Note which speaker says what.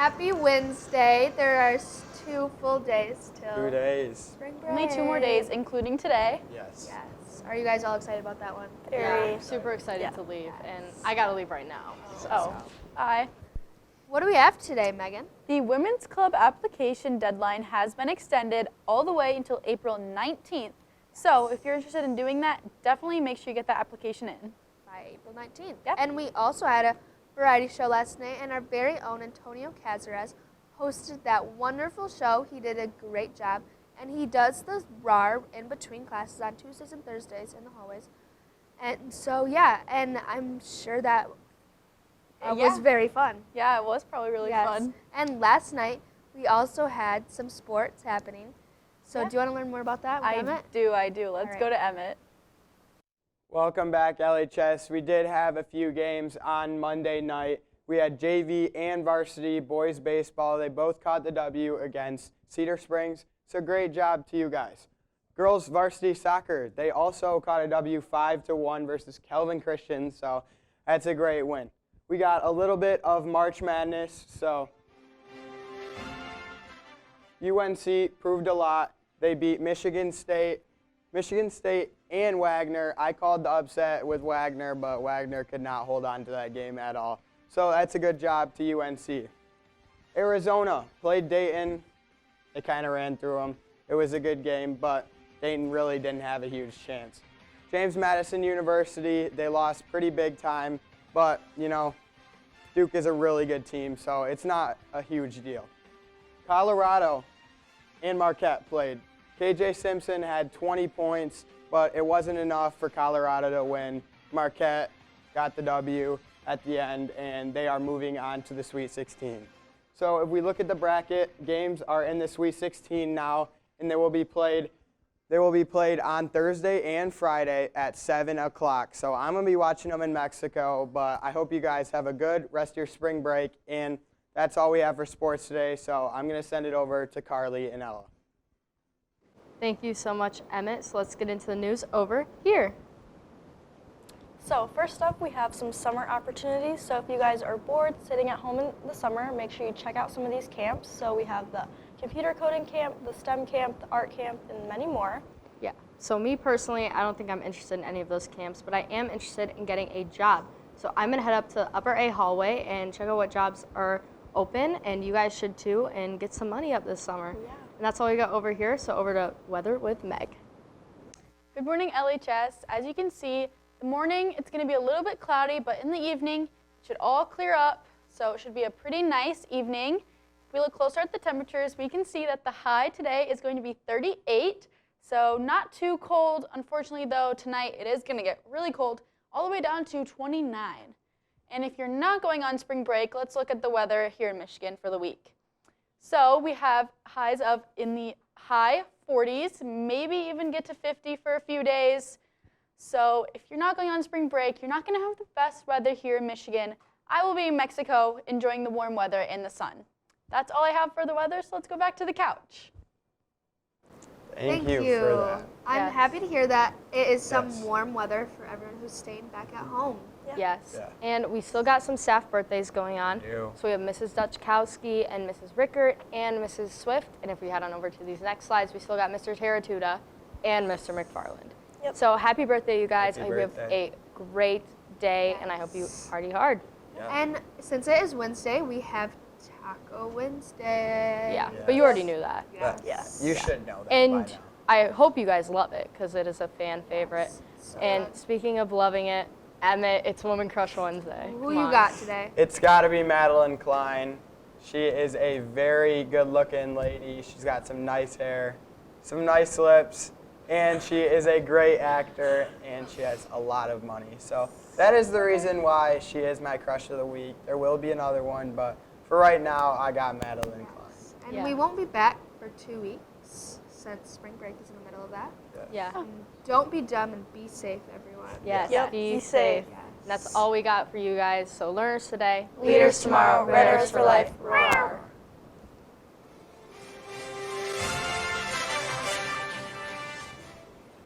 Speaker 1: Happy Wednesday. There are 2 full days till
Speaker 2: 2 days.
Speaker 1: spring break.
Speaker 3: Only 2 more days, including today.
Speaker 2: Yes.
Speaker 1: Yes. Are you guys all excited about that one?
Speaker 3: Very.
Speaker 4: Yeah, super excited
Speaker 3: Yeah.
Speaker 4: to leave, and I gotta leave right now.
Speaker 3: Oh, I.
Speaker 1: What do we have today, Megan?
Speaker 3: The Women's Club application deadline has been extended all the way until April 19th. So if you're interested in doing that, definitely make sure you get that application in.
Speaker 1: By April 19th.
Speaker 3: Yep.
Speaker 1: And we also had a variety show last night, and our very own Antonio Cazares hosted that wonderful show. He did a great job, and he does the RAR in between classes on Tuesdays and Thursdays in the hallways. And so, yeah, and I'm sure that was very fun.
Speaker 3: Yeah, it was probably really
Speaker 1: Yes.
Speaker 3: fun.
Speaker 1: And last night, we also had some sports happening. So
Speaker 3: Yeah.
Speaker 1: do you want to learn more about that with Emmett?
Speaker 3: I do. Let's
Speaker 1: right.
Speaker 3: go to Emmett.
Speaker 2: Welcome back, LHS. We did have a few games on Monday night. We had JV and varsity boys baseball. They both caught the W against Cedar Springs. So great job to you guys. Girls varsity soccer, they also caught a W 5-1 versus Kelvin Christian. So that's a great win. We got a little bit of March Madness. So UNC proved a lot. They beat Michigan State and Wagner. I called the upset with Wagner, but Wagner could not hold on to that game at all. So that's a good job to UNC. Arizona played Dayton. They kind of ran through them. It was a good game, but Dayton really didn't have a huge chance. James Madison University, they lost pretty big time, but, you know, Duke is a really good team, so it's not a huge deal. Colorado and Marquette played. KJ Simpson had 20 points, but it wasn't enough for Colorado to win. Marquette got the W at the end, and they are moving on to the Sweet 16. So if we look at the bracket, games are in the Sweet 16 now, and they will be played on Thursday and Friday at 7 o'clock. So I'm going to be watching them in Mexico, but I hope you guys have a good rest of your spring break, and that's all we have for sports today. So I'm going to send it over to Carly and Ella.
Speaker 4: Thank you so much, Emmett. So let's get into the news over here.
Speaker 5: So first up, we have some summer opportunities. So if you guys are bored sitting at home in the summer, make sure you check out some of these camps. So we have the computer coding camp, the STEM camp, the art camp, and many more.
Speaker 4: Yeah. So me personally, I don't think I'm interested in any of those camps, but I am interested in getting a job. So I'm going to head up to Upper A hallway and check out what jobs are open, and you guys should too, and get some money up this summer.
Speaker 5: Yeah.
Speaker 4: And that's all we got over here, so over to weather with Meg.
Speaker 3: Good morning, LHS. As you can see, the morning it's going to be a little bit cloudy, but in the evening it should all clear up, so it should be a pretty nice evening. If we look closer at the temperatures, we can see that the high today is going to be 38, so not too cold. Unfortunately, though, tonight it is going to get really cold, all the way down to 29. And if you're not going on spring break, let's look at the weather here in Michigan for the week. So we have highs of in the high 40s, maybe even get to 50 for a few days. So if you're not going on spring break, you're not going to have the best weather here in Michigan. I will be in Mexico enjoying the warm weather and the sun. That's all I have for the weather, so let's go back to the couch.
Speaker 2: Thank you for that.
Speaker 1: I'm
Speaker 4: Yes.
Speaker 1: happy to hear that it is some
Speaker 2: Yes.
Speaker 1: warm weather for everyone who's staying back at home.
Speaker 5: Yeah.
Speaker 4: Yes.
Speaker 2: Yeah.
Speaker 4: And we still got some staff birthdays going on.
Speaker 2: do.
Speaker 4: So we have Mrs. Dutchkowski and Mrs. Rickert and Mrs. Swift. And if we head on over to these next slides, we still got Mr. Teratuda and Mr. McFarland.
Speaker 5: Yep.
Speaker 4: So happy birthday, you guys.
Speaker 2: Happy
Speaker 4: I hope you have
Speaker 2: birthday.
Speaker 4: a great day, and I hope you party hard.
Speaker 1: And since it is Wednesday, we have Taco Wednesday.
Speaker 4: Yeah, but you already knew that.
Speaker 1: Yes.
Speaker 5: Yes.
Speaker 2: You should know that
Speaker 4: And
Speaker 2: by now.
Speaker 4: I hope you guys love it, because it is a fan favorite.
Speaker 1: So
Speaker 4: And
Speaker 1: good.
Speaker 4: speaking of loving it, Emmett, it's Woman Crush Wednesday.
Speaker 1: Who
Speaker 4: Come
Speaker 1: you
Speaker 4: on.
Speaker 1: got today?
Speaker 2: It's got to be Madeline Klein. She is a very good-looking lady. She's got some nice hair, some nice lips, and she is a great actor, and she has a lot of money. So that is the reason why she is my crush of the week. There will be another one, but for right now, I got Madeline Klein.
Speaker 1: And
Speaker 4: Yeah.
Speaker 1: we won't be back for 2 weeks since spring break is in the middle of that.
Speaker 4: Yeah.
Speaker 1: Don't be dumb and be safe, everyone.
Speaker 4: Yes,
Speaker 5: Yep,
Speaker 4: be
Speaker 5: be
Speaker 4: safe.
Speaker 5: safe.
Speaker 1: Yes.
Speaker 4: And that's all we got for you guys. So learners today.
Speaker 5: Leaders tomorrow, Red Arrows for life.